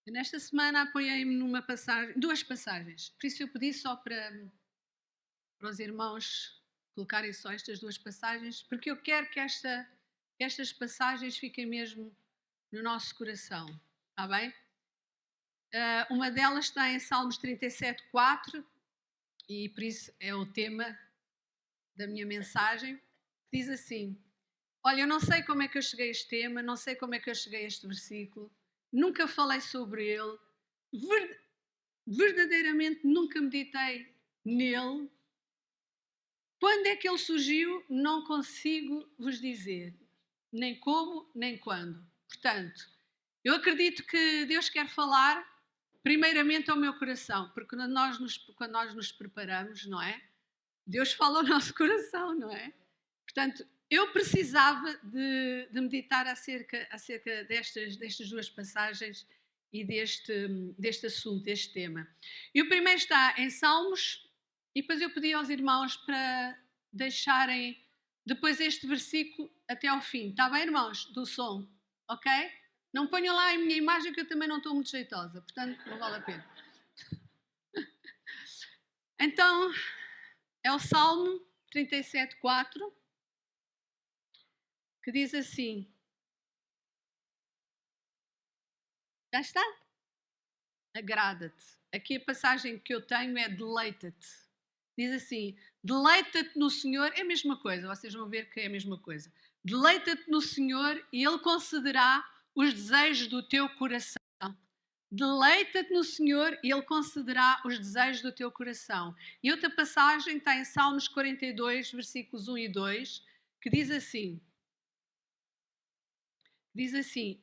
Nesta semana apoiei-me numa passagem, duas passagens. Por isso eu pedi só para os irmãos colocarem só estas duas passagens, porque eu quero que estas passagens fiquem mesmo no nosso coração. Está bem? Uma delas está em Salmos 37:4 e por isso é o tema da minha mensagem. Diz assim: olha, eu não sei como é que eu cheguei a este tema, não sei como é que eu cheguei a este versículo, nunca falei sobre ele, verdadeiramente nunca meditei nele. Quando é que ele surgiu, não consigo vos dizer, nem como, nem quando. Portanto, eu acredito que Deus quer falar primeiramente ao meu coração, porque quando nós nos preparamos, não é? Deus fala ao nosso coração, não é? Portanto, eu precisava de meditar acerca destas duas passagens e deste assunto, deste tema. E o primeiro está em Salmos, e depois eu pedi aos irmãos para deixarem depois este versículo até ao fim. Está bem, irmãos? Do som, ok? Não ponham lá a minha imagem que eu também não estou muito jeitosa, portanto não vale a pena. Então, é o Salmo 37:4, que diz assim. Já está? Agrada-te. Aqui a passagem que eu tenho é deleita-te. Diz assim: deleita-te no Senhor, é a mesma coisa, vocês vão ver que é a mesma coisa. Deleita-te no Senhor e Ele concederá os desejos do teu coração. Deleita-te no Senhor e Ele concederá os desejos do teu coração. E outra passagem está em Salmos 42, versículos 1 e 2, que diz assim: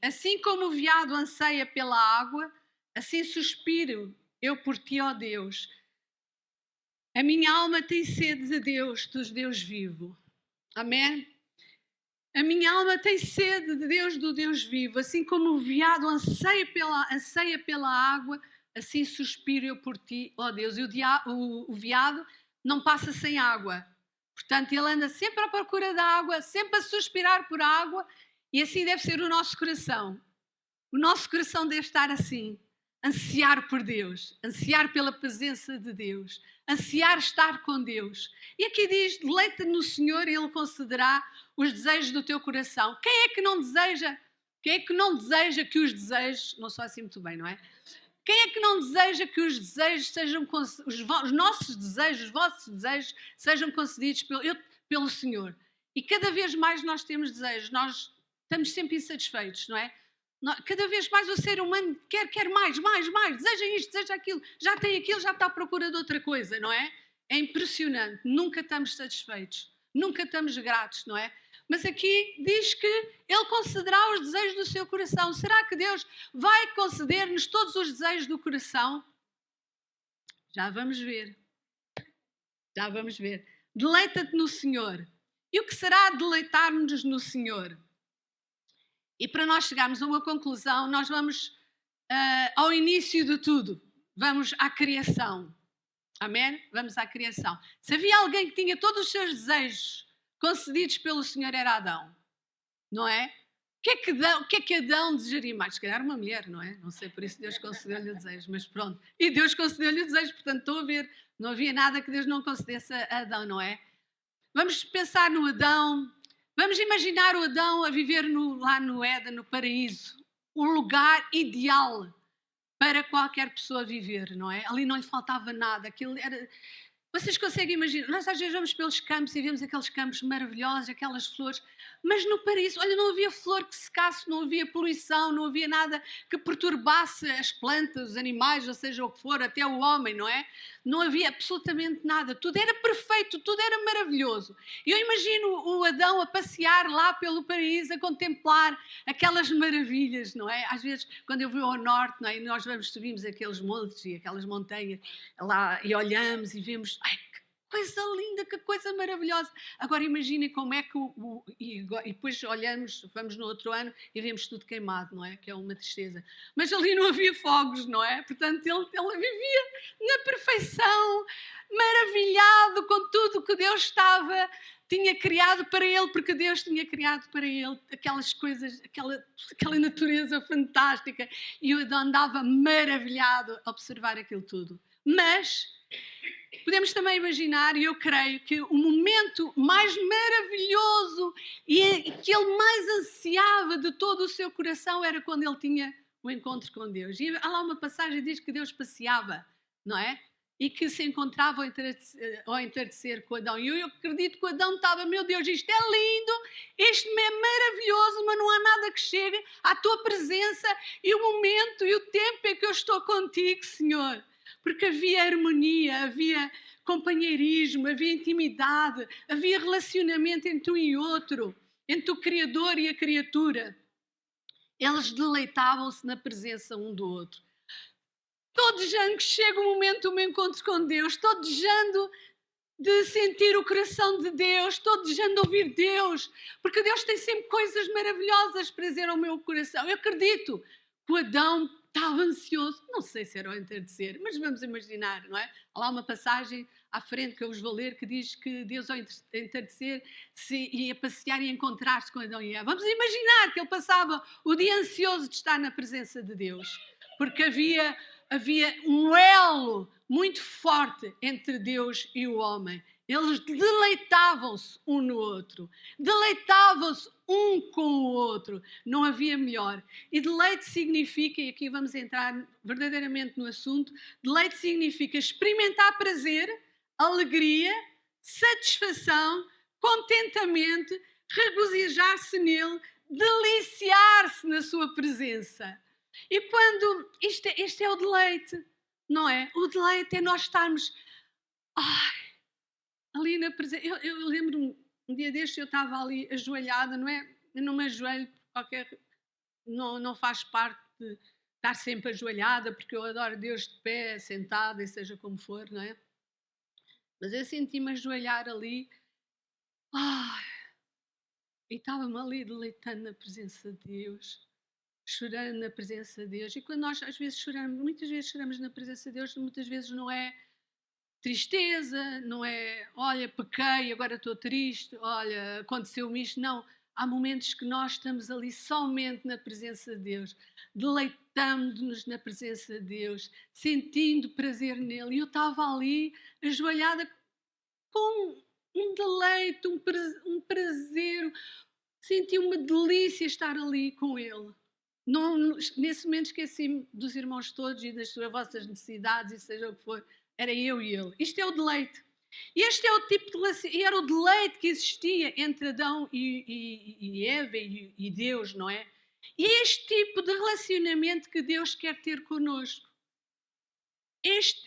assim como o veado anseia pela água, assim suspiro eu por ti, ó Deus. A minha alma tem sede de Deus, dos Deus vivo. Amém? A minha alma tem sede de Deus, do Deus vivo. Assim como o veado anseia pela água, assim suspiro eu por ti, ó Deus. E o veado não passa sem água. Portanto, ele anda sempre à procura da água, sempre a suspirar por água. E assim deve ser o nosso coração. O nosso coração deve estar assim, ansiar por Deus, ansiar pela presença de Deus, ansiar estar com Deus. E aqui diz, deleita no Senhor e Ele concederá os desejos do teu coração. Quem é que não deseja? Quem é que não deseja que os desejos, não sou assim muito bem, não é? Quem é que não deseja que os desejos sejam, os nossos desejos, os vossos desejos, sejam concedidos pelo Senhor? E cada vez mais nós temos desejos, nós estamos sempre insatisfeitos, não é? Cada vez mais o ser humano quer mais, deseja isto, deseja aquilo, já tem aquilo, já está à procura de outra coisa, não é? É impressionante, nunca estamos satisfeitos, nunca estamos gratos, não é? Mas aqui diz que Ele concederá os desejos do seu coração. Será que Deus vai conceder-nos todos os desejos do coração? Já vamos ver. Já vamos ver. Deleita-te no Senhor. E o que será deleitar-nos no Senhor? E para nós chegarmos a uma conclusão, nós vamos ao início de tudo. Vamos à criação. Amém? Vamos à criação. Se havia alguém que tinha todos os seus desejos concedidos pelo Senhor, era Adão. Não é? O que é que Adão desejaria mais? Se calhar uma mulher, não é? Não sei, por isso Deus concedeu-lhe o desejo, mas pronto. E Deus concedeu-lhe o desejo, portanto estou a ver. Não havia nada que Deus não concedesse a Adão, não é? Vamos pensar no Adão. Vamos imaginar o Adão a viver lá no Éden, no paraíso. O lugar ideal para qualquer pessoa viver, não é? Ali não lhe faltava nada. Aquilo era... Vocês conseguem imaginar? Nós às vezes vamos pelos campos e vemos aqueles campos maravilhosos, aquelas flores, mas no paraíso, olha, não havia flor que secasse, não havia poluição, não havia nada que perturbasse as plantas, os animais, ou seja o que for, até o homem, não é? Não havia absolutamente nada, tudo era perfeito, tudo era maravilhoso. E eu imagino o Adão a passear lá pelo paraíso, a contemplar aquelas maravilhas, não é? Às vezes, quando eu vou ao norte, não é? E nós subimos aqueles montes e aquelas montanhas lá e olhamos e vemos, ai, que coisa linda, que coisa maravilhosa. Agora imaginem como é que e depois olhamos, vamos no outro ano e vemos tudo queimado, não é? Que é uma tristeza. Mas ali não havia fogos, não é? Portanto, ele vivia na perfeição, maravilhado com tudo que Deus tinha criado para ele, porque Deus tinha criado para ele aquelas coisas, aquela natureza fantástica, e eu andava maravilhado a observar aquilo tudo. Mas podemos também imaginar, e eu creio que o momento mais maravilhoso e que ele mais ansiava de todo o seu coração era quando ele tinha o encontro com Deus. E há lá uma passagem que diz que Deus passeava, não é? E que se encontrava ao entardecer com Adão. E eu acredito que o Adão estava, meu Deus, isto é lindo, isto é maravilhoso, mas não há nada que chegue à tua presença e o momento e o tempo em que eu estou contigo, Senhor. Porque havia harmonia, havia companheirismo, havia intimidade, havia relacionamento entre um e outro, entre o Criador e a criatura. Eles deleitavam-se na presença um do outro. Estou desejando que chegue o momento do meu encontro com Deus, estou desejando de sentir o coração de Deus, estou desejando ouvir Deus, porque Deus tem sempre coisas maravilhosas para dizer ao meu coração. Eu acredito que o Adão estava ansioso, não sei se era ao entardecer, mas vamos imaginar, não é? Há lá uma passagem à frente que eu vos vou ler que diz que Deus ao entardecer se ia passear e encontrar-se com Adão e Eva. Vamos imaginar que ele passava o dia ansioso de estar na presença de Deus, porque havia um elo muito forte entre Deus e o homem. Eles deleitavam-se um no outro, deleitavam-se um com o outro, não havia melhor. E deleite significa, e aqui vamos entrar verdadeiramente no assunto, deleite significa experimentar prazer, alegria, satisfação, contentamento, regozijar-se nele, deliciar-se na sua presença. E quando, este é o deleite, não é? O deleite é nós estarmos ali na presença. Eu lembro-me, um dia destes eu estava ali ajoelhada, não é? Eu não me ajoelho, não faz parte de estar sempre ajoelhada, porque eu adoro Deus de pé, sentada, e seja como for, não é? Mas eu senti-me ajoelhar ali, e estava-me ali deleitando na presença de Deus, chorando na presença de Deus. E quando nós às vezes choramos, muitas vezes choramos na presença de Deus, muitas vezes não é tristeza, não é, olha, pequei, agora estou triste, olha, aconteceu-me isto. Não, há momentos que nós estamos ali somente na presença de Deus, deleitando-nos na presença de Deus, sentindo prazer nele. E eu estava ali ajoelhada com um deleite, um prazer, senti uma delícia estar ali com ele. Não, nesse momento esqueci-me dos irmãos todos e das vossas necessidades, e seja o que for, era eu e ele. Isto é o deleite. E este é o tipo de relação, e era o deleite que existia entre Adão e Eva e Deus, não é? E é este tipo de relacionamento que Deus quer ter connosco.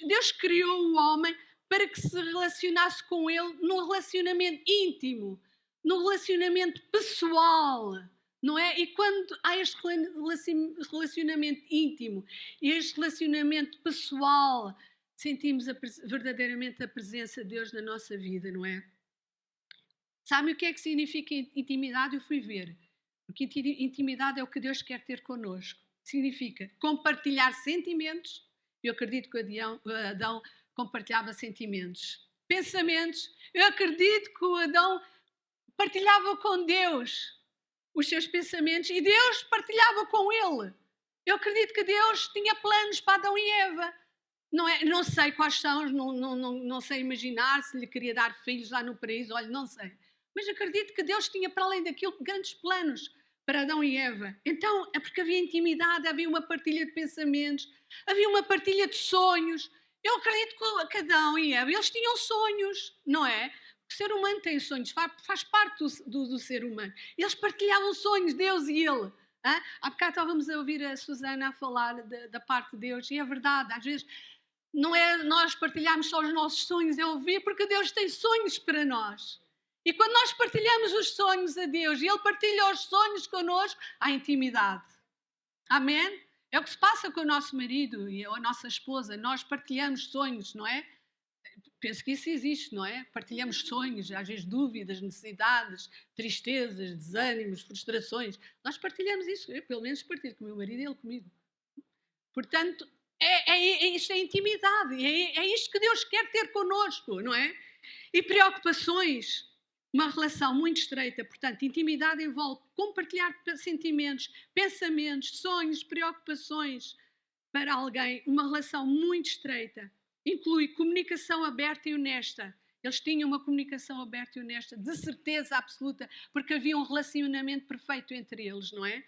Deus criou o homem para que se relacionasse com ele num relacionamento íntimo, num relacionamento pessoal, não é? E quando há este relacionamento íntimo e este relacionamento pessoal, sentimos verdadeiramente a presença de Deus na nossa vida, não é? Sabe o que é que significa intimidade? Eu fui ver. Porque intimidade é o que Deus quer ter connosco. Significa compartilhar sentimentos. Eu acredito que Adão compartilhava sentimentos. Pensamentos. Eu acredito que o Adão partilhava com Deus os seus pensamentos e Deus partilhava com ele. Eu acredito que Deus tinha planos para Adão e Eva. Não sei quais são, não sei imaginar se lhe queria dar filhos lá no paraíso, olha, não sei. Mas acredito que Deus tinha, para além daquilo, grandes planos para Adão e Eva. Então, é porque havia intimidade, havia uma partilha de pensamentos, havia uma partilha de sonhos. Eu acredito que Adão e Eva, eles tinham sonhos, não é? O ser humano tem sonhos, faz parte do ser humano. Eles partilhavam sonhos, Deus e ele. Há bocado estávamos a ouvir a Susana a falar da parte de Deus, e é verdade, às vezes não é nós partilharmos só os nossos sonhos, é ouvir, porque Deus tem sonhos para nós. E quando nós partilhamos os sonhos a Deus e Ele partilha os sonhos connosco, há intimidade. Amém? É o que se passa com o nosso marido e a nossa esposa. Nós partilhamos sonhos, não é? penso que isso existe, não é? Partilhamos sonhos, às vezes dúvidas, necessidades, tristezas, desânimos, frustrações. Nós partilhamos isso. Eu, pelo menos, partilho com o meu marido e ele comigo. Portanto, isto é intimidade. É isto que Deus quer ter connosco, não é? E preocupações. Uma relação muito estreita. Portanto, intimidade envolve compartilhar sentimentos, pensamentos, sonhos, preocupações para alguém. Uma relação muito estreita. Inclui comunicação aberta e honesta. Eles tinham uma comunicação aberta e honesta, de certeza absoluta, porque havia um relacionamento perfeito entre eles, não é?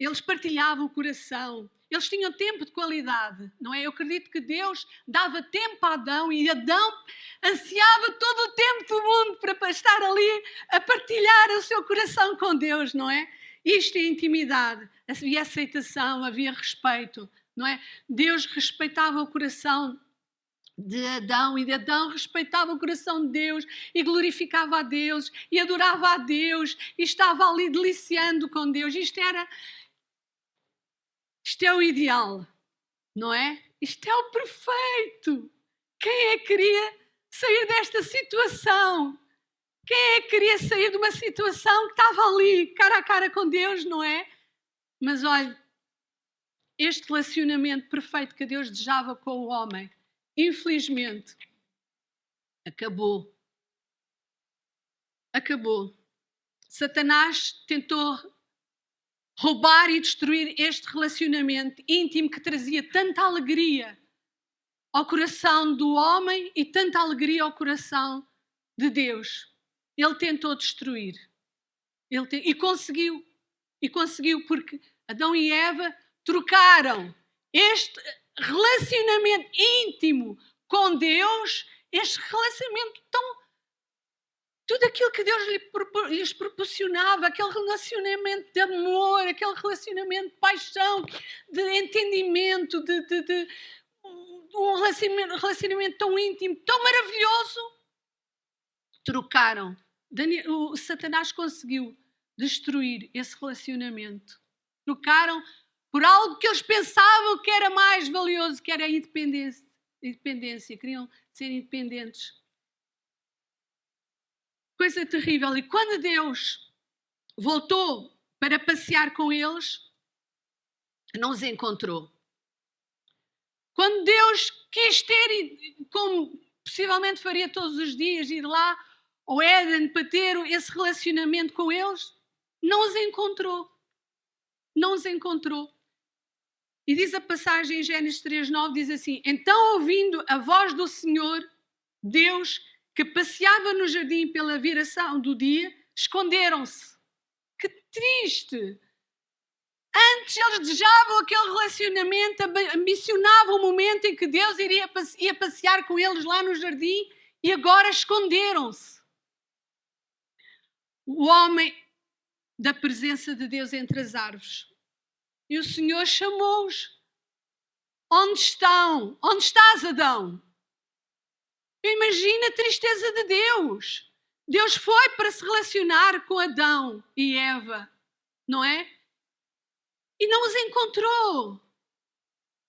Eles partilhavam o coração. Eles tinham tempo de qualidade, não é? Eu acredito que Deus dava tempo a Adão e Adão ansiava todo o tempo do mundo para estar ali a partilhar o seu coração com Deus, não é? Isto é intimidade. Havia aceitação, havia respeito, não é? Deus respeitava o coração de Adão, e de Adão respeitava o coração de Deus e glorificava a Deus e adorava a Deus e estava ali deliciando com Deus. Isto é o ideal, não é? Isto é o perfeito. Quem é que queria sair desta situação? Quem é que queria sair de uma situação que estava ali, cara a cara com Deus, não é? Mas olha, este relacionamento perfeito que Deus desejava com o homem, infelizmente, acabou. Acabou. Satanás tentou roubar e destruir este relacionamento íntimo que trazia tanta alegria ao coração do homem e tanta alegria ao coração de Deus. Ele tentou destruir. E conseguiu. E conseguiu porque Adão e Eva trocaram este relacionamento íntimo com Deus, este relacionamento tão... Tudo aquilo que Deus lhes proporcionava, aquele relacionamento de amor, aquele relacionamento de paixão, de entendimento, de um relacionamento tão íntimo, tão maravilhoso, trocaram. O Satanás conseguiu destruir esse relacionamento. Trocaram por algo que eles pensavam que era mais valioso, que era a independência. Queriam ser independentes. Coisa terrível. E quando Deus voltou para passear com eles, não os encontrou. Quando Deus quis ter, como possivelmente faria todos os dias, ir lá ao Éden para ter esse relacionamento com eles, não os encontrou. Não os encontrou. E diz a passagem em Gênesis 3:9, diz assim: então, ouvindo a voz do Senhor, Deus, que passeava no jardim pela viração do dia, esconderam-se. Que triste! Antes eles desejavam aquele relacionamento, ambicionavam o momento em que Deus ia passear com eles lá no jardim e agora esconderam-se. O homem da presença de Deus entre as árvores. E o Senhor chamou-os. Onde estão? Onde estás, Adão? Imagina a tristeza de Deus. Deus foi para se relacionar com Adão e Eva, não é? E não os encontrou.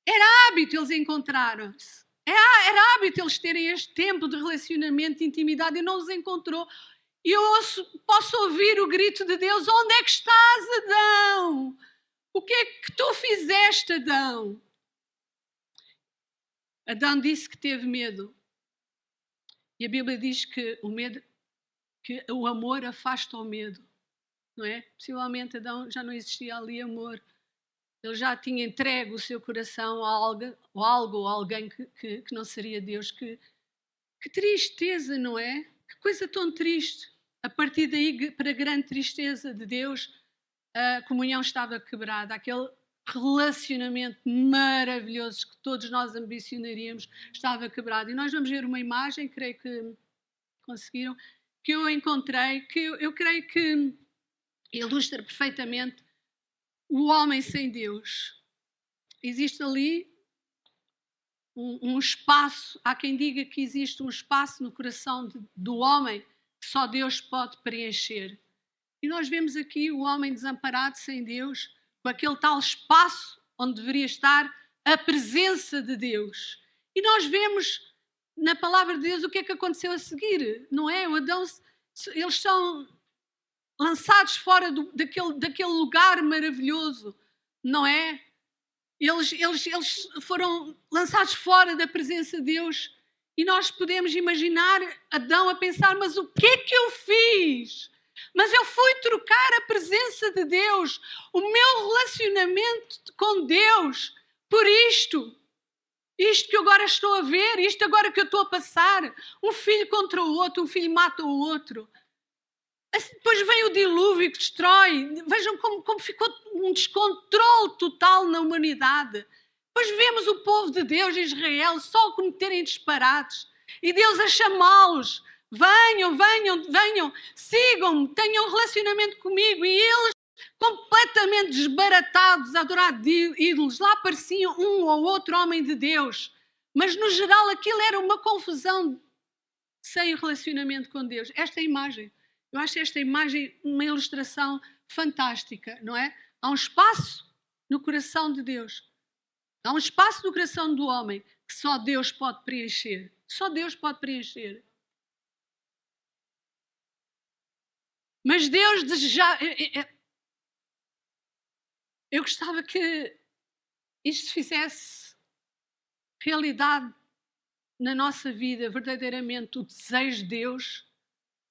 Era hábito eles encontraram-se. Era hábito eles terem este tempo de relacionamento, de intimidade, e não os encontrou. E eu posso ouvir o grito de Deus: onde é que estás, Adão? O que é que tu fizeste, Adão? Adão disse que teve medo. E a Bíblia diz que o amor afasta o medo, não é? Possivelmente Adão já não existia ali amor. Ele já tinha entregue o seu coração a algo ou alguém que não seria Deus. Que tristeza, não é? Que coisa tão triste. A partir daí, para a grande tristeza de Deus, a comunhão estava quebrada. Aquele relacionamento maravilhoso que todos nós ambicionaríamos estava quebrado. E nós vamos ver uma imagem, creio que conseguiram, que eu encontrei, que eu creio que ilustra perfeitamente o homem sem Deus. Existe ali um espaço, há quem diga que existe um espaço no coração do homem que só Deus pode preencher. E nós vemos aqui o homem desamparado, sem Deus, com aquele tal espaço onde deveria estar a presença de Deus. E nós vemos na palavra de Deus, o que é que aconteceu a seguir? Não é? O Adão, eles são lançados fora daquele lugar maravilhoso, não é? Eles foram lançados fora da presença de Deus e nós podemos imaginar Adão a pensar, mas o que é que eu fiz? Mas eu fui trocar a presença de Deus, o meu relacionamento com Deus, por isto que eu agora estou a ver, isto agora que eu estou a passar, um filho contra o outro, um filho mata o outro. Depois vem o dilúvio que destrói. Vejam como ficou um descontrole total na humanidade. Depois vemos o povo de Deus, Israel, só cometerem disparates. E Deus a chamá-los. Venham, sigam-me, tenham um relacionamento comigo. E eles, completamente desbaratados, a adorar ídolos, lá apareciam um ou outro homem de Deus. Mas, no geral, aquilo era uma confusão sem relacionamento com Deus. Esta é a imagem. Eu acho esta imagem uma ilustração fantástica, não é? Há um espaço no coração de Deus. Há um espaço no coração do homem que só Deus pode preencher. Só Deus pode preencher. Mas Deus desejava... Eu gostava que isto fizesse realidade na nossa vida, verdadeiramente, o desejo de Deus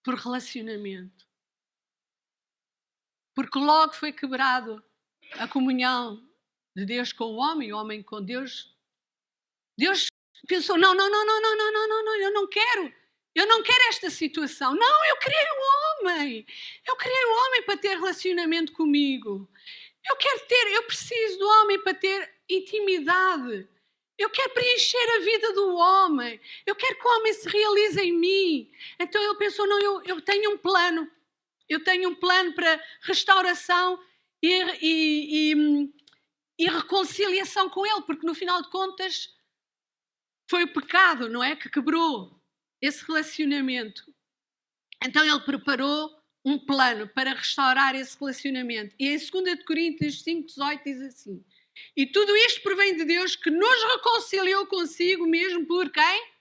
por relacionamento. Porque logo foi quebrado a comunhão de Deus com o homem com Deus. Deus pensou, não, eu não quero esta situação. Não, eu criei o homem. Eu criei o homem para ter relacionamento comigo. Eu preciso do homem para ter intimidade. Eu quero preencher a vida do homem. Eu quero que o homem se realize em mim. Então ele pensou, não, eu tenho um plano. Eu tenho um plano para restauração e reconciliação com ele, porque no final de contas foi o pecado, não é? Que quebrou esse relacionamento. Então ele preparou um plano para restaurar esse relacionamento. E em 2 Coríntios 5:18 diz assim: e tudo isto provém de Deus, que nos reconciliou consigo mesmo por quem?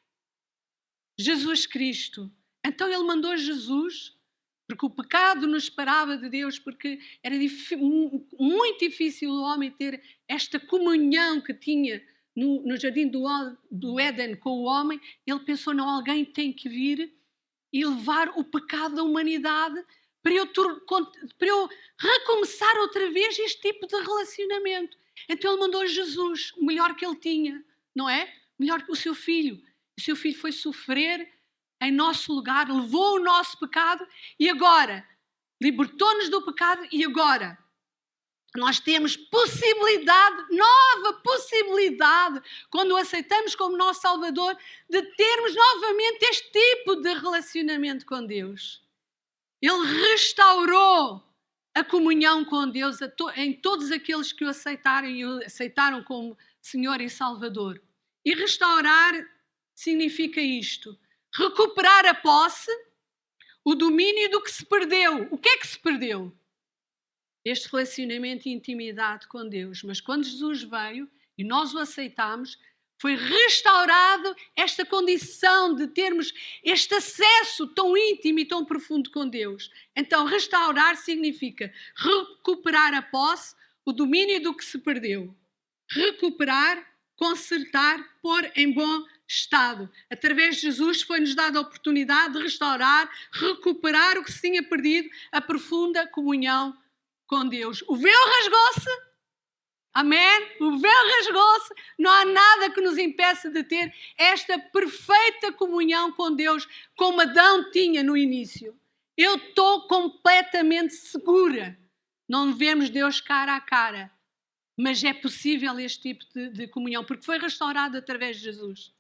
Jesus Cristo. Então ele mandou Jesus, porque o pecado nos separava de Deus, porque era muito difícil o homem ter esta comunhão que tinha no jardim do Éden com o homem. Ele pensou, não, alguém tem que vir e levar o pecado da humanidade para eu recomeçar outra vez este tipo de relacionamento. Então ele mandou Jesus, o melhor que ele tinha, não é? Melhor que o seu filho. O seu filho foi sofrer em nosso lugar, levou o nosso pecado e agora libertou-nos do pecado e agora nós temos nova possibilidade, quando o aceitamos como nosso Salvador, de termos novamente este tipo de relacionamento com Deus. Ele restaurou a comunhão com Deus em todos aqueles que o aceitaram e o aceitaram como Senhor e Salvador. E restaurar significa isto: recuperar a posse, o domínio do que se perdeu. O que é que se perdeu? Este relacionamento e intimidade com Deus. Mas quando Jesus veio e nós o aceitamos, foi restaurado esta condição de termos este acesso tão íntimo e tão profundo com Deus. Então, restaurar significa recuperar a posse, o domínio do que se perdeu. Recuperar, consertar, pôr em bom estado. Através de Jesus foi-nos dada a oportunidade de restaurar, recuperar o que se tinha perdido, a profunda comunhão com Deus. O véu rasgou-se. Amém? O véu rasgou-se. Não há nada que nos impeça de ter esta perfeita comunhão com Deus, como Adão tinha no início. Eu estou completamente segura. Não vemos Deus cara a cara. Mas é possível este tipo de comunhão, porque foi restaurado através de Jesus.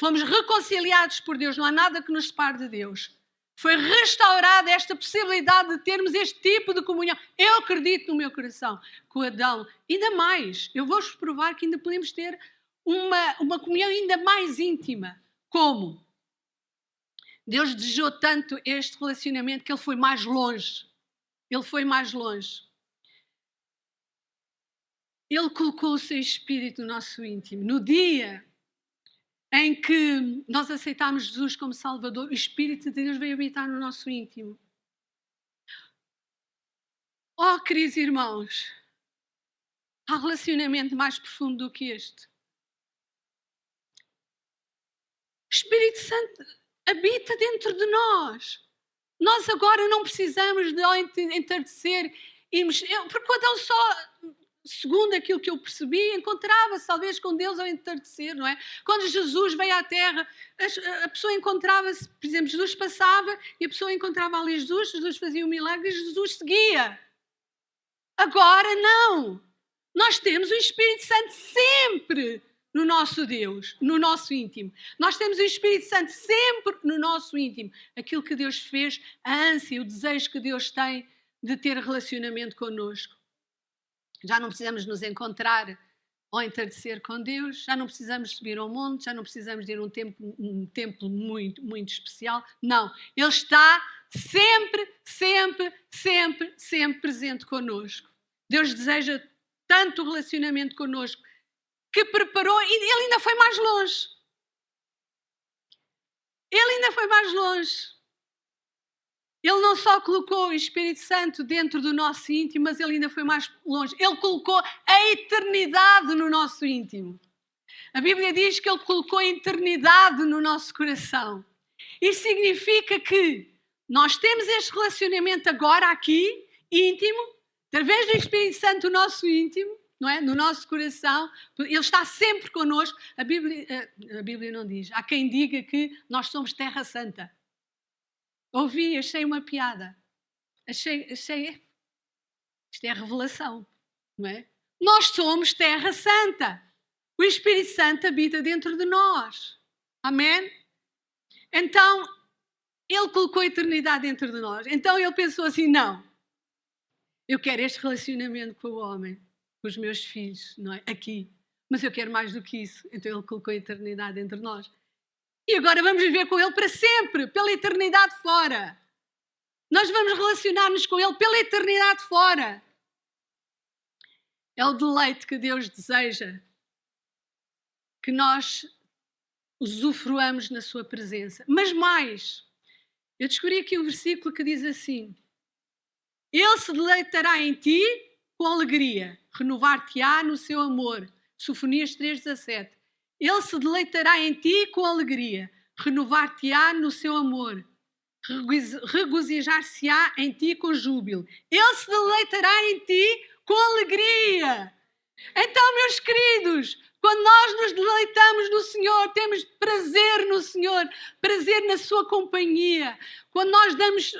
Fomos reconciliados por Deus. Não há nada que nos separe de Deus. Foi restaurada esta possibilidade de termos este tipo de comunhão. Eu acredito no meu coração com Adão. Ainda mais, eu vou-vos provar que ainda podemos ter uma comunhão ainda mais íntima. Como? Deus desejou tanto este relacionamento que ele foi mais longe. Ele foi mais longe. Ele colocou o seu Espírito no nosso íntimo. No dia em que nós aceitámos Jesus como Salvador, o Espírito de Deus veio habitar no nosso íntimo. Oh, queridos irmãos, há relacionamento mais profundo do que este. O Espírito Santo habita dentro de nós. Nós agora não precisamos de entardecer, porque quando ele só, segundo aquilo que eu percebi, encontrava-se talvez com Deus ao entardecer, não é? Quando Jesus veio à Terra, a pessoa encontrava-se, por exemplo, Jesus passava e a pessoa encontrava ali Jesus fazia um milagre e Jesus seguia. Agora não! Nós temos o Espírito Santo sempre no nosso Deus, no nosso íntimo. Nós temos o Espírito Santo sempre no nosso íntimo. Aquilo que Deus fez, a ânsia, o desejo que Deus tem de ter relacionamento connosco. Já não precisamos nos encontrar ou entardecer com Deus, já não precisamos subir ao monte, já não precisamos de ir a um templo muito, muito especial. Não, Ele está sempre, sempre, sempre, sempre presente connosco. Deus deseja tanto relacionamento connosco que preparou, e Ele ainda foi mais longe. Ele ainda foi mais longe. Ele não só colocou o Espírito Santo dentro do nosso íntimo, mas Ele ainda foi mais longe. Ele colocou a eternidade no nosso íntimo. A Bíblia diz que Ele colocou a eternidade no nosso coração. Isso significa que nós temos este relacionamento agora aqui, íntimo, através do Espírito Santo no nosso íntimo, não é? No nosso coração. Ele está sempre connosco. A Bíblia não diz. Há quem diga que nós somos terra santa. Ouvi, achei uma piada. Achei. Isto é a revelação, não é? Nós somos terra santa. O Espírito Santo habita dentro de nós. Amém? Então, Ele colocou a eternidade dentro de nós. Então Ele pensou assim, não. Eu quero este relacionamento com o homem, com os meus filhos, não é? Aqui. Mas eu quero mais do que isso. Então Ele colocou a eternidade entre nós. E agora vamos viver com Ele para sempre, pela eternidade fora. Nós vamos relacionar-nos com Ele pela eternidade fora. É o deleite que Deus deseja que nós usufruamos na sua presença. Mas mais, eu descobri aqui um versículo que diz assim: Ele se deleitará em ti com alegria, renovar-te-á no seu amor. Sofonias 3,17. Ele se deleitará em ti com alegria, renovar-te-á no seu amor. Regozijar-se-á em ti com júbilo. Ele se deleitará em ti com alegria. Então, meus queridos, quando nós nos deleitamos no Senhor, temos prazer no Senhor, prazer na sua companhia. Quando nós damos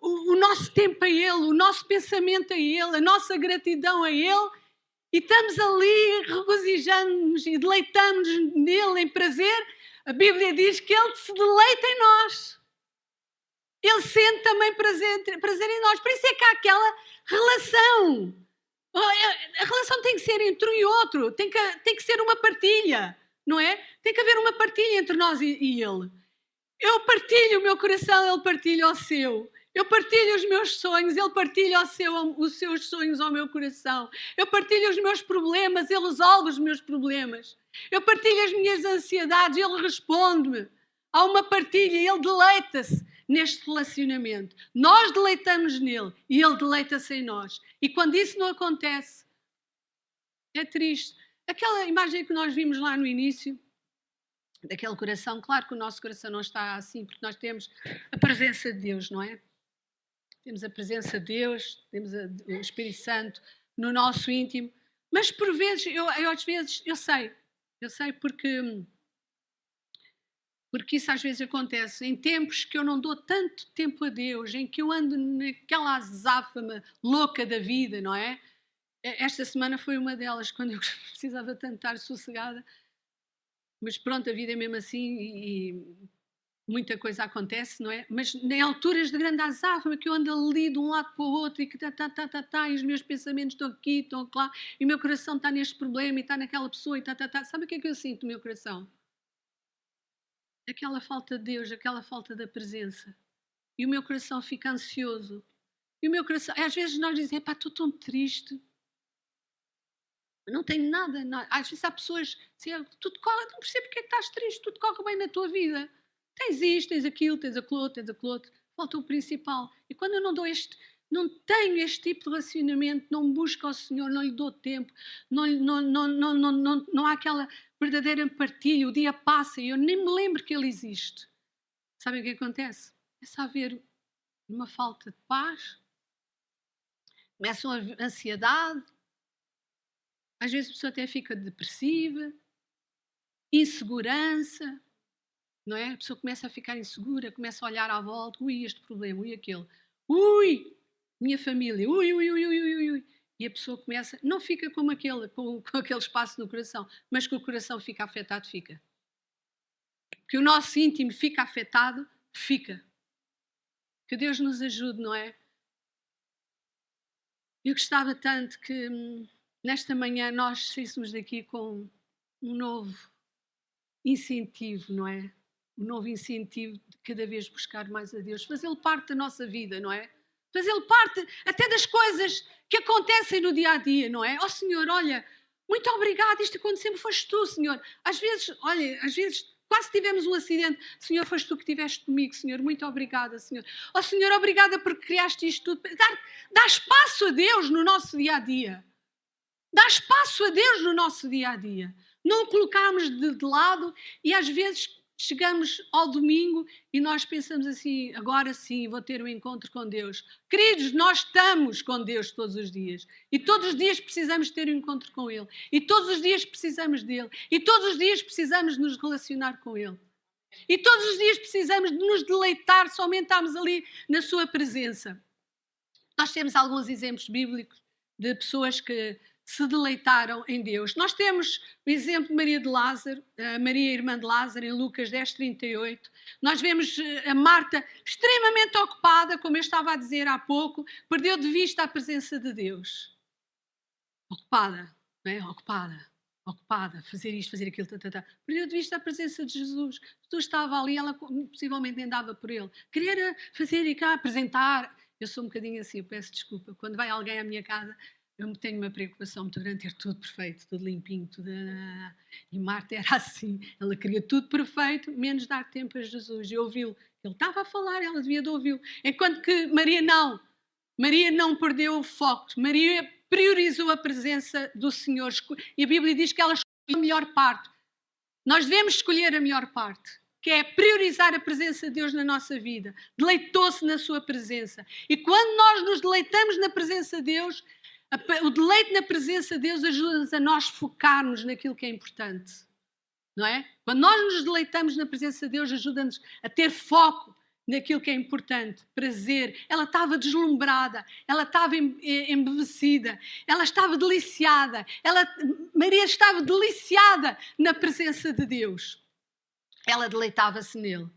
o nosso tempo a Ele, o nosso pensamento a Ele, a nossa gratidão a Ele, e estamos ali, regozijando-nos e deleitamos-nos nele em prazer, a Bíblia diz que Ele se deleita em nós. Ele sente também prazer em nós. Por isso é que há aquela relação. A relação tem que ser entre um e outro. Tem que ser uma partilha, não é? Tem que haver uma partilha entre nós e Ele. Eu partilho o meu coração, Ele partilha o seu. Eu partilho os meus sonhos, Ele partilha os seus sonhos ao meu coração. Eu partilho os meus problemas, Ele resolve os meus problemas. Eu partilho as minhas ansiedades, Ele responde-me. Há uma partilha, Ele deleita-se neste relacionamento. Nós deleitamos nele e Ele deleita-se em nós. E quando isso não acontece, é triste. Aquela imagem que nós vimos lá no início, daquele coração, claro que o nosso coração não está assim, porque nós temos a presença de Deus, não é? Temos a presença de Deus, temos o Espírito Santo no nosso íntimo, mas por vezes, às vezes, eu sei porque isso às vezes acontece em tempos que eu não dou tanto tempo a Deus, em que eu ando naquela azáfama louca da vida, não é? Esta semana foi uma delas, quando eu precisava tanto estar sossegada, mas pronto, a vida é mesmo assim e muita coisa acontece, não é? Mas em alturas de grande azáfama, que eu ando ali de um lado para o outro e que e os meus pensamentos estão aqui, estão lá, e o meu coração está neste problema e está naquela pessoa e Sabe o que é que eu sinto no meu coração? Aquela falta de Deus, aquela falta da presença. E o meu coração fica ansioso. E o meu coração, às vezes nós dizemos, estou tão triste. Não tenho nada. Às vezes há pessoas, assim, tudo corre, não percebo porque é que estás triste, tudo corre bem na tua vida. Tens isto, tens aquilo, tens aquilo outro. Falta o principal. E quando eu não tenho este tipo de relacionamento, não busco ao Senhor, não lhe dou tempo, não há aquela verdadeira partilha, o dia passa e eu nem me lembro que ele existe. Sabem o que acontece? Começa a haver uma falta de paz, começa a ansiedade, às vezes a pessoa até fica depressiva, insegurança, não é? A pessoa começa a ficar insegura, começa a olhar à volta, ui, este problema, ui, aquele, ui, minha família, ui. E a pessoa começa, não fica com aquele espaço no coração, mas que o coração fica afetado, fica. Que o nosso íntimo fica afetado, fica. Que Deus nos ajude, não é? Eu gostava tanto que nesta manhã nós saíssemos daqui com um novo incentivo, não é? Um novo incentivo de cada vez buscar mais a Deus, fazê-lo parte da nossa vida, não é? Fazê-lo parte até das coisas que acontecem no dia a dia, não é? Oh Senhor, olha, muito obrigado, isto aconteceu, foste tu, Senhor. Às vezes quase tivemos um acidente. Senhor, foste tu que estiveste comigo, Senhor. Muito obrigada, Senhor. Oh, Senhor, obrigada porque criaste isto tudo. Dá espaço a Deus no nosso dia-a-dia. Dá espaço a Deus no nosso dia-a-dia. Não o colocarmos de lado e às vezes chegamos ao domingo e nós pensamos assim, agora sim vou ter um encontro com Deus. Queridos, nós estamos com Deus todos os dias. E todos os dias precisamos ter um encontro com Ele. E todos os dias precisamos dEle. E todos os dias precisamos nos relacionar com Ele. E todos os dias precisamos de nos deleitar, somente estarmos ali na Sua presença. Nós temos alguns exemplos bíblicos de pessoas que se deleitaram em Deus. Nós temos o exemplo de Maria de Lázaro, Maria, irmã de Lázaro, em Lucas 10:38. Nós vemos a Marta extremamente ocupada, como eu estava a dizer há pouco, perdeu de vista a presença de Deus. Ocupada, não é? Ocupada, fazer isto, fazer aquilo, Perdeu de vista a presença de Jesus. Jesus estava ali, ela possivelmente andava por ele. Queria fazer e cá, apresentar. Eu sou um bocadinho assim, eu peço desculpa. Quando vai alguém à minha casa, eu tenho uma preocupação muito grande, ter tudo perfeito, tudo limpinho, tudo... E Marta era assim, ela queria tudo perfeito, menos dar tempo a Jesus e ouvi-lo. Ele estava a falar, ela devia de ouvi-lo. Enquanto que Maria não perdeu o foco, Maria priorizou a presença do Senhor. E a Bíblia diz que ela escolheu a melhor parte. Nós devemos escolher a melhor parte, que é priorizar a presença de Deus na nossa vida. Deleitou-se na sua presença. E quando nós nos deleitamos na presença de Deus, o deleite na presença de Deus ajuda-nos a nós focarmos naquilo que é importante. Não é? Quando nós nos deleitamos na presença de Deus, ajuda-nos a ter foco naquilo que é importante, prazer. Ela estava deslumbrada, ela estava embevecida, ela estava deliciada. Maria estava deliciada na presença de Deus. Ela deleitava-se nele.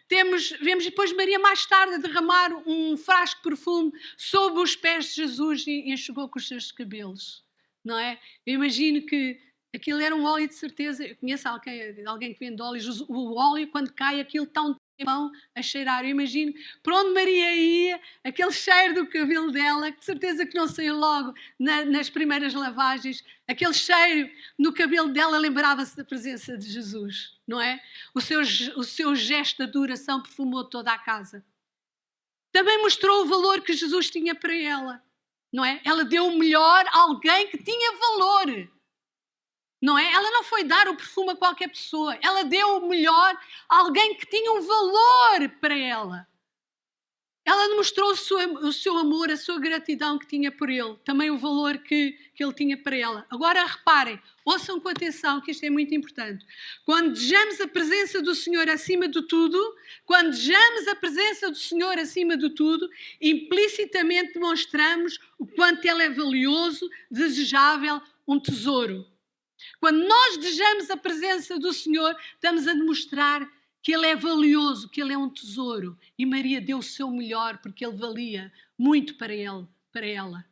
Vemos depois Maria mais tarde derramar um frasco de perfume sobre os pés de Jesus e enxugou com os seus cabelos, não é? Eu imagino que aquilo era um óleo de certeza. Eu conheço alguém que vende óleos. O óleo, quando cai, aquilo está um tempão a cheirar. Eu imagino para onde Maria ia, aquele cheiro do cabelo dela, que de certeza que não saiu logo nas primeiras lavagens. Aquele cheiro no cabelo dela lembrava-se da presença de Jesus, não é? O seu gesto de adoração perfumou toda a casa. Também mostrou o valor que Jesus tinha para ela, não é? Ela deu o melhor a alguém que tinha valor. Não é? Ela não foi dar o perfume a qualquer pessoa. Ela deu o melhor a alguém que tinha um valor para ela. Ela demonstrou o seu amor, a sua gratidão que tinha por ele. Também o valor que ele tinha para ela. Agora reparem, ouçam com atenção que isto é muito importante. Quando desejamos a presença do Senhor acima de tudo, implicitamente demonstramos o quanto ele é valioso, desejável, um tesouro. Quando nós desejamos a presença do Senhor, estamos a demonstrar que Ele é valioso, que Ele é um tesouro. E Maria deu o seu melhor porque Ele valia muito para ela.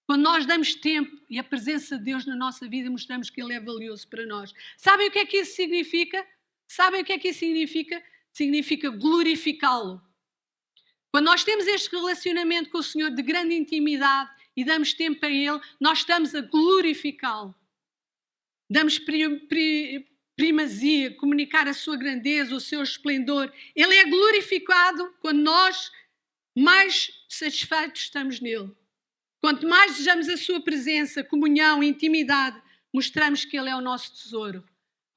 Quando nós damos tempo e a presença de Deus na nossa vida, mostramos que Ele é valioso para nós. Sabem o que é que isso significa? Significa glorificá-lo. Quando nós temos este relacionamento com o Senhor de grande intimidade e damos tempo a Ele, nós estamos a glorificá-lo. Damos primazia, comunicar a sua grandeza, o seu esplendor. Ele é glorificado quando nós mais satisfeitos estamos nele. Quanto mais desejamos a sua presença, comunhão, intimidade, mostramos que Ele é o nosso tesouro.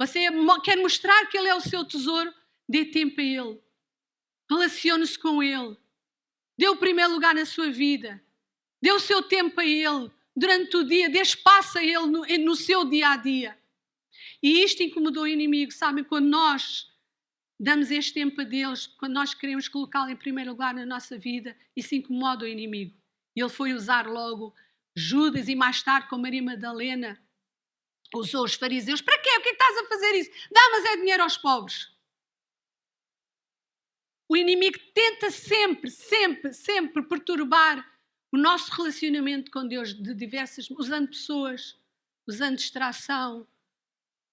Você quer mostrar que Ele é o seu tesouro? Dê tempo a Ele. Relacione-se com Ele. Dê o primeiro lugar na sua vida. Dê o seu tempo a Ele durante o dia. Dê espaço a Ele no seu dia-a-dia. E isto incomodou o inimigo. Sabem, quando nós damos este tempo a Deus, quando nós queremos colocá-lo em primeiro lugar na nossa vida, isso incomoda o inimigo. Ele foi usar logo Judas e mais tarde com Maria Madalena usou os fariseus. Para quê? O que é que estás a fazer isso? Dá, mas é dinheiro aos pobres. O inimigo tenta sempre perturbar o nosso relacionamento com Deus usando pessoas, usando distração.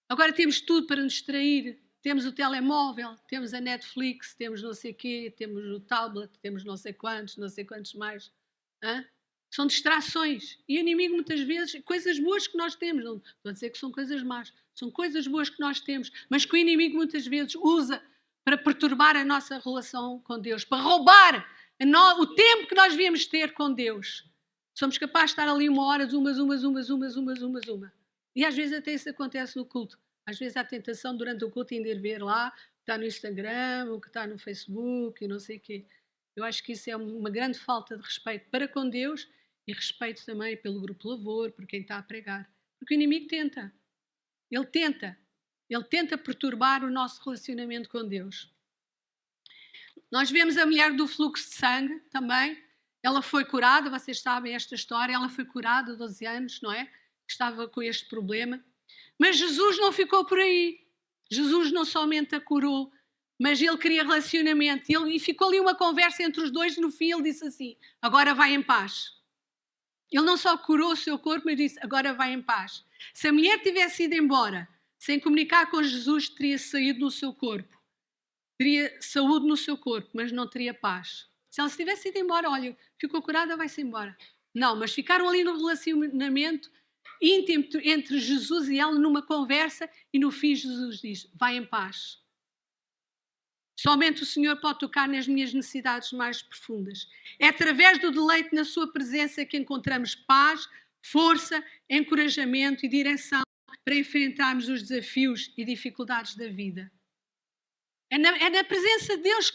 Agora temos tudo para nos distrair. Temos o telemóvel, temos a Netflix, temos não sei o quê, temos o tablet, temos não sei quantos mais. São distrações. E o inimigo muitas vezes, coisas boas que nós temos, não estou a dizer que são coisas más, são coisas boas que nós temos, mas que o inimigo muitas vezes usa para perturbar a nossa relação com Deus, para roubar o tempo que nós devíamos ter com Deus. Somos capazes de estar ali uma hora, uma. E às vezes até isso acontece no culto. Às vezes há tentação durante o culto de ir ver lá, o que está no Instagram, o que está no Facebook e não sei o quê. Eu acho que isso é uma grande falta de respeito para com Deus e respeito também pelo grupo Louvor, por quem está a pregar. Porque o inimigo tenta. Ele tenta perturbar o nosso relacionamento com Deus. Nós vemos a mulher do fluxo de sangue também. Ela foi curada, vocês sabem esta história, ela foi curada há 12 anos, não é? Que estava com este problema. Mas Jesus não ficou por aí. Jesus não somente a curou, mas ele queria relacionamento. E ficou ali uma conversa entre os dois e no fim ele disse assim, agora vai em paz. Ele não só curou o seu corpo, mas disse, agora vai em paz. Se a mulher tivesse ido embora, sem comunicar com Jesus, teria saído no seu corpo. Teria saúde no seu corpo, mas não teria paz. Se ela tivesse ido embora, olha, ficou curada, vai-se embora. Não, mas ficaram ali no relacionamento íntimo entre Jesus e ela, numa conversa, e no fim Jesus diz, vai em paz. Somente o Senhor pode tocar nas minhas necessidades mais profundas. É através do deleite na sua presença que encontramos paz, força, encorajamento e direção para enfrentarmos os desafios e dificuldades da vida. É na presença de Deus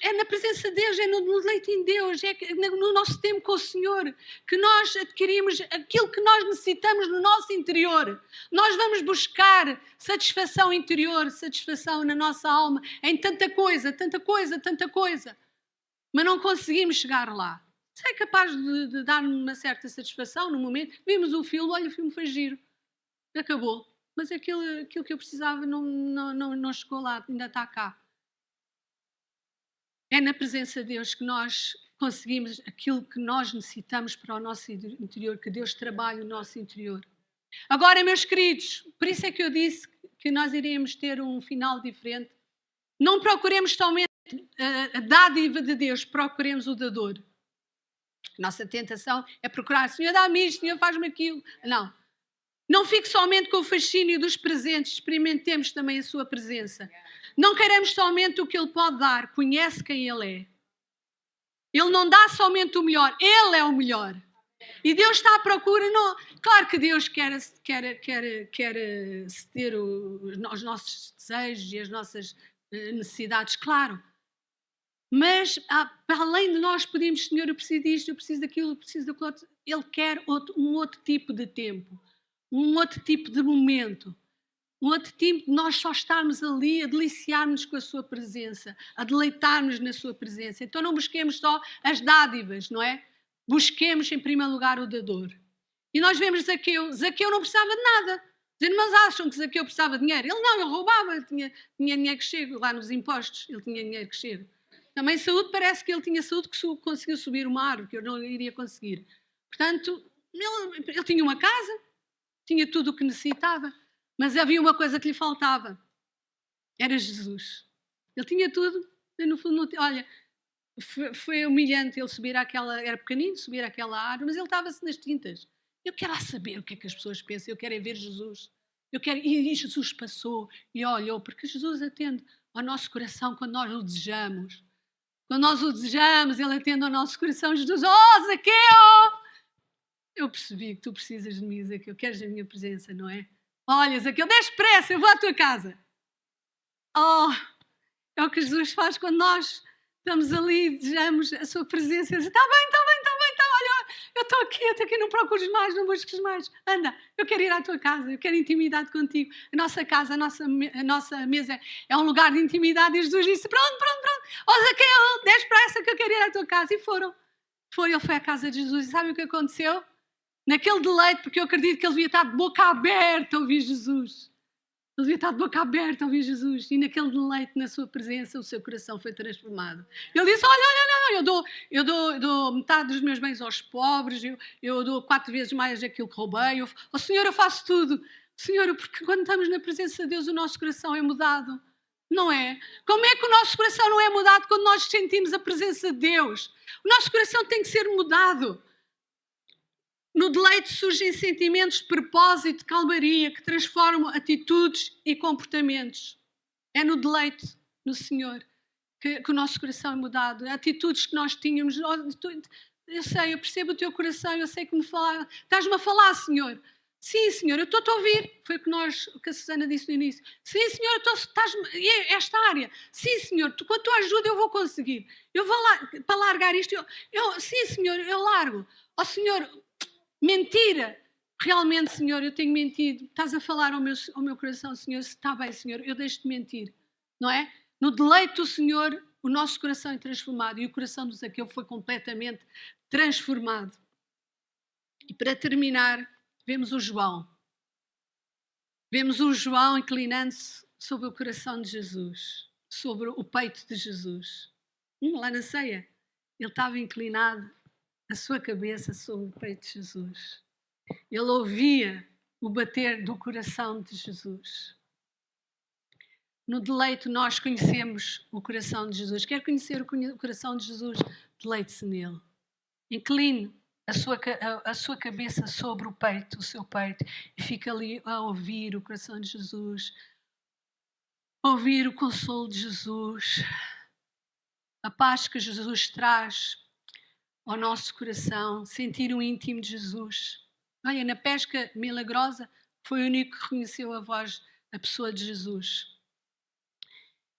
é na presença de Deus, é no deleite em Deus, é no nosso tempo com o Senhor, que nós adquirimos aquilo que nós necessitamos no nosso interior. Nós vamos buscar satisfação interior, satisfação na nossa alma, em tanta coisa, mas não conseguimos chegar lá. Se é capaz de dar-me uma certa satisfação no momento, vimos o filme, olha, o filme foi giro, acabou, mas aquilo que eu precisava não chegou lá, ainda está cá. É na presença de Deus que nós conseguimos aquilo que nós necessitamos para o nosso interior, que Deus trabalhe o nosso interior. Agora, meus queridos, por isso é que eu disse que nós iríamos ter um final diferente. Não procuremos somente a dádiva de Deus, procuremos o dador. Nossa tentação é procurar, Senhor, dá-me isto, Senhor, faz-me aquilo. Não fique somente com o fascínio dos presentes, experimentemos também a sua presença. Não queremos somente o que Ele pode dar, conhece quem Ele é. Ele não dá somente o melhor, Ele é o melhor. E Deus está à procura, não. Claro que Deus quer ter os nossos desejos e as nossas necessidades, claro. Mas, para além de nós pedirmos, Senhor, eu preciso disto, eu preciso daquilo, eu preciso daquilo outro, Ele quer um outro tipo de tempo, um outro tipo de momento. Um outro tipo de nós só estarmos ali a deliciar-nos com a sua presença, a deleitar-nos na sua presença. Então não busquemos só as dádivas, não é? Busquemos em primeiro lugar o dador. E nós vemos Zaqueu. Zaqueu não precisava de nada. Os irmãos acham que Zaqueu precisava de dinheiro. Ele não, ele roubava, tinha dinheiro que chega lá nos impostos. Ele tinha dinheiro que chega. Também saúde, parece que ele tinha saúde que conseguiu subir uma árvore, que eu não iria conseguir. Portanto, ele tinha uma casa, tinha tudo o que necessitava. Mas havia uma coisa que lhe faltava. Era Jesus. Ele tinha tudo. E no fundo, olha, foi humilhante ele subir àquela, era pequenino, subir àquela árvore, mas ele estava-se nas tintas. Eu quero lá saber o que é que as pessoas pensam, eu quero é ver Jesus. E Jesus passou e olhou, porque Jesus atende ao nosso coração quando nós o desejamos. Quando nós o desejamos, ele atende ao nosso coração. Jesus, oh Zaqueu! Eu percebi que tu precisas de mim, Zaqueu, queres a minha presença, não é? Olha, Zaqueu, desce depressa, eu vou à tua casa. Oh, é o que Jesus faz quando nós estamos ali e desejamos a sua presença. Ele diz, está bem, olha, eu estou aqui, não procures mais, não busques mais. Anda, eu quero ir à tua casa, eu quero intimidade contigo. A nossa casa, a nossa mesa é um lugar de intimidade. E Jesus disse, pronto. Ó Zaqueu, desce para essa que eu quero ir à tua casa. E foram. Ele foi à casa de Jesus e sabe o que aconteceu? Naquele deleite, porque eu acredito que ele devia estar de boca aberta a ouvir Jesus. Ele devia estar de boca aberta a ouvir Jesus. E naquele deleite, na sua presença, o seu coração foi transformado. Ele disse, olha, eu dou metade dos meus bens aos pobres, eu dou 4 vezes mais aquilo que roubei. Senhor, eu faço tudo. Senhor, porque quando estamos na presença de Deus, o nosso coração é mudado. Não é? Como é que o nosso coração não é mudado quando nós sentimos a presença de Deus? O nosso coração tem que ser mudado. No deleite surgem sentimentos de propósito, de calmaria, que transformam atitudes e comportamentos. É no deleite no Senhor que o nosso coração é mudado. Atitudes que nós tínhamos. Eu sei, eu percebo o teu coração, eu sei que me falar. Estás-me a falar, Senhor. Sim, Senhor, eu estou a ouvir. Foi o que a Susana disse no início. Sim, Senhor, estás-me. Esta área. Sim, Senhor, com a tua ajuda eu vou conseguir. Eu vou lá, para largar isto. Sim, Senhor, eu largo. Ó, Senhor, mentira. Realmente, Senhor, eu tenho mentido. Estás a falar ao meu coração, Senhor. Se está bem, Senhor, eu deixo de mentir. Não é? No deleite do Senhor, o nosso coração é transformado. E o coração do Zaqueu foi completamente transformado. E para terminar, vemos o João. Vemos o João inclinando-se sobre o coração de Jesus. Sobre o peito de Jesus. Lá na ceia, ele estava inclinado a sua cabeça sobre o peito de Jesus. Ele ouvia o bater do coração de Jesus. No deleite nós conhecemos o coração de Jesus. Quer conhecer o coração de Jesus? Deleite-se nele. Incline a sua cabeça sobre o peito, o seu peito, e fica ali a ouvir o coração de Jesus, a ouvir o consolo de Jesus, a paz que Jesus traz ao nosso coração, sentir o íntimo de Jesus. Olha, na pesca milagrosa foi o único que reconheceu a voz, a pessoa de Jesus.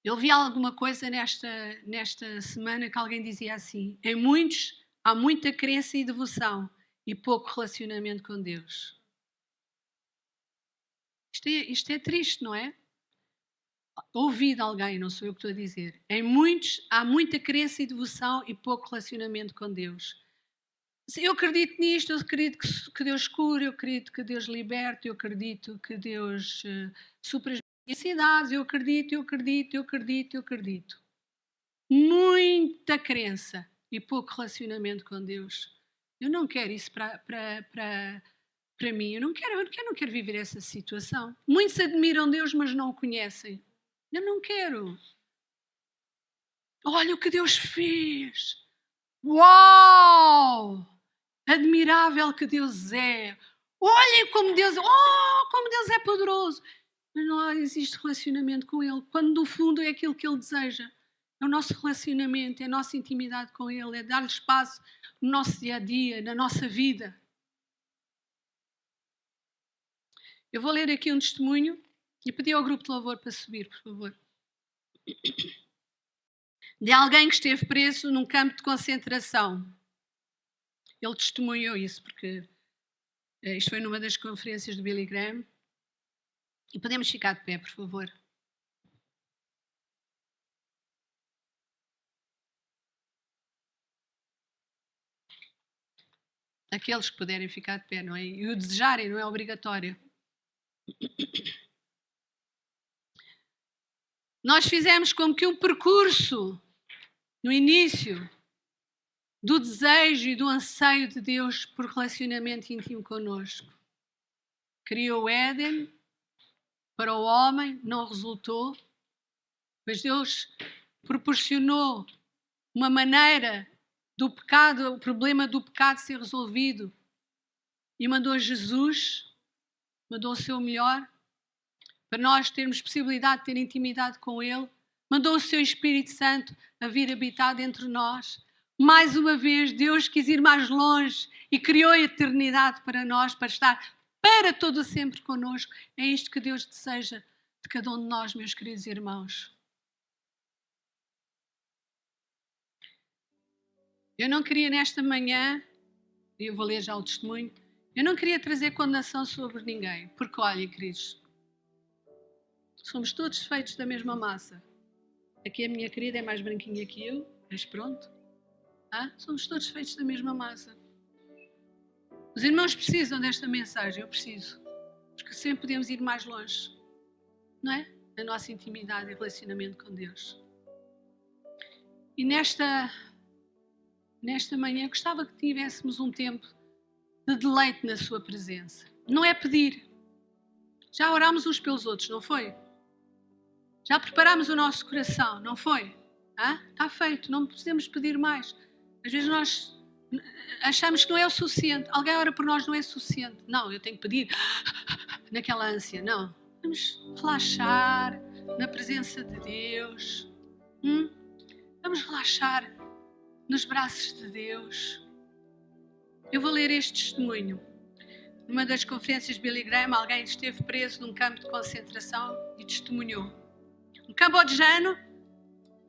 Eu vi alguma coisa nesta semana que alguém dizia assim: em muitos há muita crença e devoção e pouco relacionamento com Deus. Isto é triste, não é? Ouvi de alguém, não sou eu que estou a dizer. Em muitos há muita crença e devoção e pouco relacionamento com Deus. Eu acredito nisto, eu acredito que Deus cura, eu acredito que Deus liberta, eu acredito que Deus supra as necessidades, eu acredito. Muita crença e pouco relacionamento com Deus. Eu não quero isso para mim, eu não quero viver essa situação. Muitos admiram Deus, mas não o conhecem. Eu não quero. Olha o que Deus fez! Uau! Admirável que Deus é. Olhem como Deus é poderoso. Mas não existe relacionamento com Ele. Quando no fundo é aquilo que Ele deseja. É o nosso relacionamento, é a nossa intimidade com Ele, é dar-lhe espaço no nosso dia-a-dia, na nossa vida. Eu vou ler aqui um testemunho e pedir ao grupo de louvor para subir, por favor. De alguém que esteve preso num campo de concentração. Ele testemunhou isso, porque isto foi numa das conferências do Billy Graham. E podemos ficar de pé, por favor. Aqueles que puderem ficar de pé, não é? E o desejarem não é obrigatório. Nós fizemos como que um percurso no início do desejo e do anseio de Deus por relacionamento íntimo connosco. Criou o Éden para o homem, não resultou, mas Deus proporcionou uma maneira do pecado, o problema do pecado ser resolvido. E mandou Jesus, mandou o seu melhor, para nós termos possibilidade de ter intimidade com Ele. Mandou o seu Espírito Santo a vir habitar entre nós. Mais uma vez, Deus quis ir mais longe e criou a eternidade para nós, para estar para todo sempre connosco. É isto que Deus deseja de cada um de nós, meus queridos irmãos. Eu não queria nesta manhã, e eu vou ler já o testemunho, eu não queria trazer condenação sobre ninguém, porque olha, queridos, somos todos feitos da mesma massa. Aqui a minha querida é mais branquinha que eu, mas pronto. Somos todos feitos da mesma massa. Os irmãos precisam desta mensagem, eu preciso. Porque sempre podemos ir mais longe, não é? Na nossa intimidade e relacionamento com Deus. E nesta manhã gostava que tivéssemos um tempo de deleite na sua presença. Não é pedir. Já orámos uns pelos outros, não foi? Já preparámos o nosso coração, não foi? Está feito, não precisamos pedir mais. Às vezes nós achamos que não é o suficiente. Alguém ora por nós, não é suficiente. Não, eu tenho que pedir naquela ânsia. Não. Vamos relaxar na presença de Deus. Vamos relaxar nos braços de Deus. Eu vou ler este testemunho. Numa das conferências de Billy Graham, alguém esteve preso num campo de concentração e testemunhou. Um cambodjano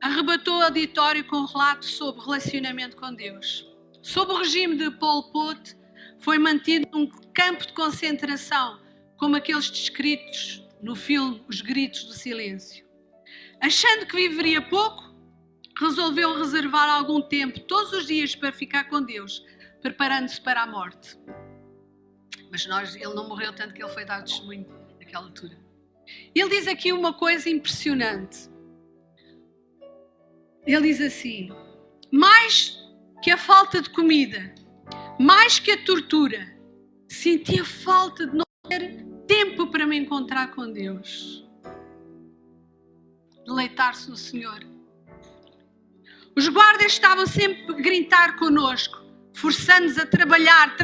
arrebatou o auditório com um relato sobre relacionamento com Deus. Sob o regime de Pol Pot, foi mantido num campo de concentração, como aqueles descritos no filme Os Gritos do Silêncio. Achando que viveria pouco, resolveu reservar algum tempo, todos os dias, para ficar com Deus, preparando-se para a morte. Mas ele não morreu, tanto que ele foi dar testemunho naquela altura. Ele diz aqui uma coisa impressionante. Ele diz assim: mais que a falta de comida, mais que a tortura, senti a falta de não ter tempo para me encontrar com Deus. Deleitar-se no Senhor. Os guardas estavam sempre a gritar connosco, forçando-nos a trabalhar.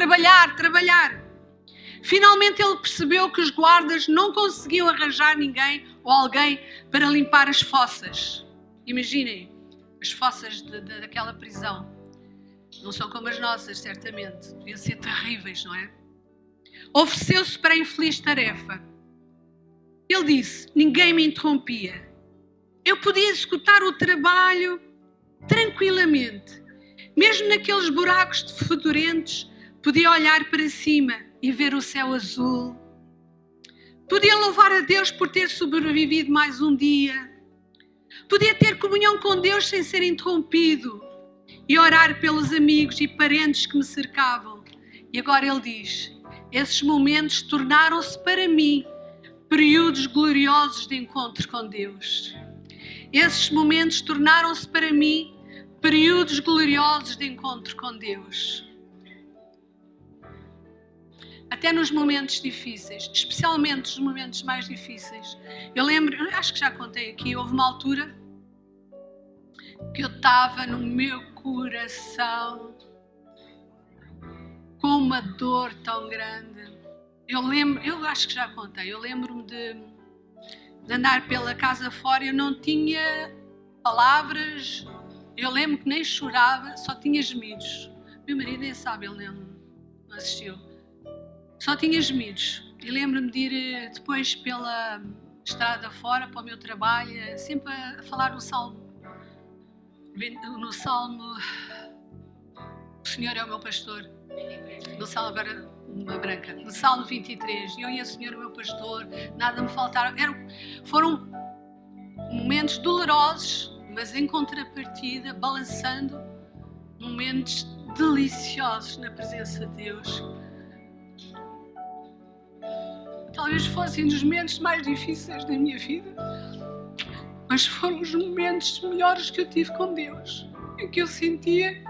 Finalmente ele percebeu que os guardas não conseguiam arranjar ninguém ou alguém para limpar as fossas. Imaginem, as fossas daquela prisão. Não são como as nossas, certamente. Deviam ser terríveis, não é? Ofereceu-se para a infeliz tarefa. Ele disse: ninguém me interrompia. Eu podia executar o trabalho tranquilamente. Mesmo naqueles buracos fedorentos, podia olhar para cima e ver o céu azul. Podia louvar a Deus por ter sobrevivido mais um dia. Podia ter comunhão com Deus sem ser interrompido e orar pelos amigos e parentes que me cercavam. E agora ele diz: esses momentos tornaram-se para mim períodos gloriosos de encontro com Deus. Esses momentos tornaram-se para mim períodos gloriosos de encontro com Deus. Até nos momentos difíceis, especialmente nos momentos mais difíceis. Eu lembro, acho que já contei aqui, houve uma altura que eu estava no meu coração com uma dor tão grande. Eu acho que já contei, eu lembro-me de andar pela casa fora, eu não tinha palavras, eu lembro que nem chorava, só tinha gemidos. Meu marido nem sabe, ele não assistiu. Só tinha gemidos. E lembro-me de ir depois pela estrada fora para o meu trabalho, sempre a falar no Salmo. No Salmo, o Senhor é o meu pastor. No Salmo, agora uma branca. No Salmo 23, eu e o Senhor é o meu pastor, nada me faltaram. Foram momentos dolorosos, mas em contrapartida, balançando, momentos deliciosos na presença de Deus. Talvez fossem os momentos mais difíceis da minha vida, mas foram os momentos melhores que eu tive com Deus, em que eu sentia,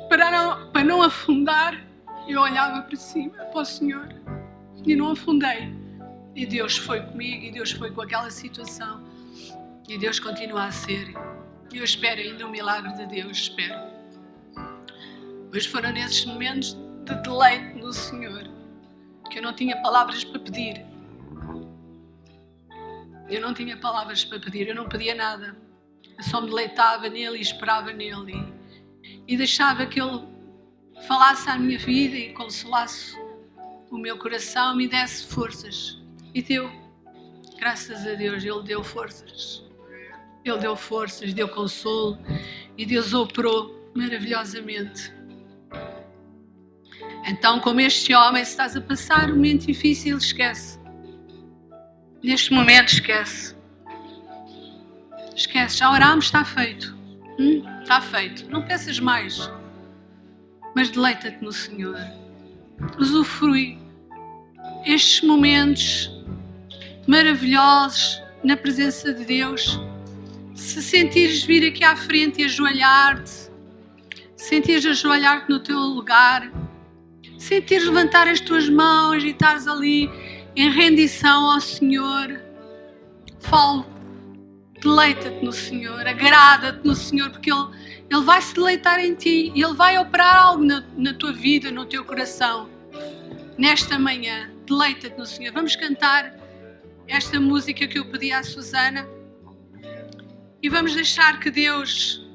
para não afundar, eu olhava para cima, para o Senhor, e não afundei. E Deus foi comigo, e Deus foi com aquela situação, e Deus continua a ser. Eu espero ainda o milagre de Deus, espero. Pois foram nesses momentos de deleite no Senhor que eu não tinha palavras para pedir. Eu não tinha palavras para pedir, eu não pedia nada. Eu só me deleitava nele e esperava nele. E deixava que Ele falasse à minha vida e consolasse o meu coração, me desse forças. E deu. Graças a Deus, Ele deu forças. Ele deu forças, deu consolo. E Deus operou maravilhosamente. Então, como este homem, se estás a passar um momento difícil, esquece. Neste momento, esquece. Esquece. Já orámos, está feito. Está feito. Não peças mais. Mas deleita-te no Senhor. Usufrui estes momentos maravilhosos na presença de Deus. Se sentires vir aqui à frente e ajoelhar-te, sentires ajoelhar-te no teu lugar, sentires levantar as tuas mãos e estares ali em rendição ao Senhor, falo, deleita-te no Senhor, agrada-te no Senhor, porque Ele vai se deleitar em ti e Ele vai operar algo na tua vida, no teu coração. Nesta manhã, deleita-te no Senhor. Vamos cantar esta música que eu pedi à Susana e vamos deixar que Deus,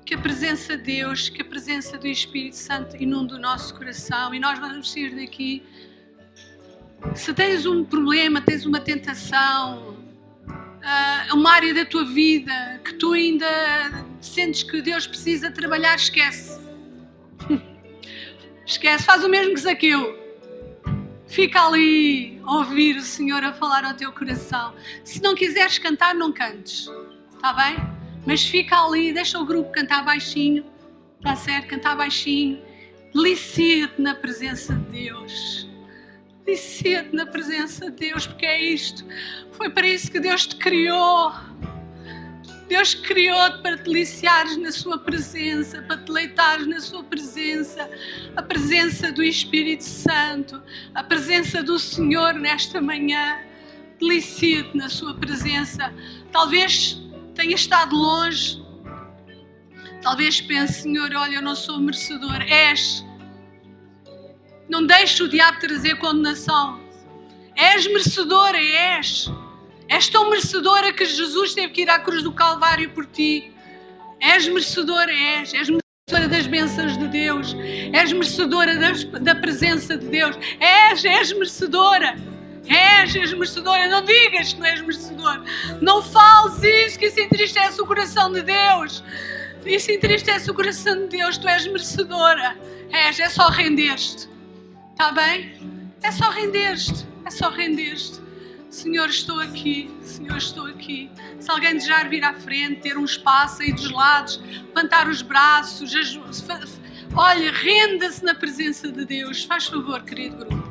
que a presença de Deus, que a presença do Espírito Santo inunde o nosso coração e nós vamos sair daqui. Se tens um problema, tens uma tentação, uma área da tua vida que tu ainda sentes que Deus precisa trabalhar, esquece. Esquece, faz o mesmo que Zaqueu. Fica ali a ouvir o Senhor a falar ao teu coração. Se não quiseres cantar, não cantes. Está bem? Mas fica ali, deixa o grupo cantar baixinho. Está certo? Cantar baixinho. Delicia-te na presença de Deus. Delicia-te na presença de Deus, porque é isto. Foi para isso que Deus te criou. Deus criou-te para te deliciares na sua presença, para te deleitares na sua presença, a presença do Espírito Santo, a presença do Senhor nesta manhã. Delicia-te na sua presença. Talvez tenhas estado longe, talvez pense, Senhor, olha, eu não sou merecedor. És. Não deixes o diabo trazer condenação. És merecedora, és. És tão merecedora que Jesus teve que ir à cruz do Calvário por ti. És merecedora, és. És merecedora das bênçãos de Deus. És merecedora da presença de Deus. És merecedora. És merecedora. Não digas que não és merecedor. Não fales isso, que isso entristece o coração de Deus. Isso entristece o coração de Deus. Tu és merecedora. É só render-te. Está bem? É só render-te. É só render-te. Senhor, estou aqui. Senhor, estou aqui. Se alguém desejar vir à frente, ter um espaço aí dos lados, levantar os braços, olha, renda-se na presença de Deus. Faz favor, querido grupo.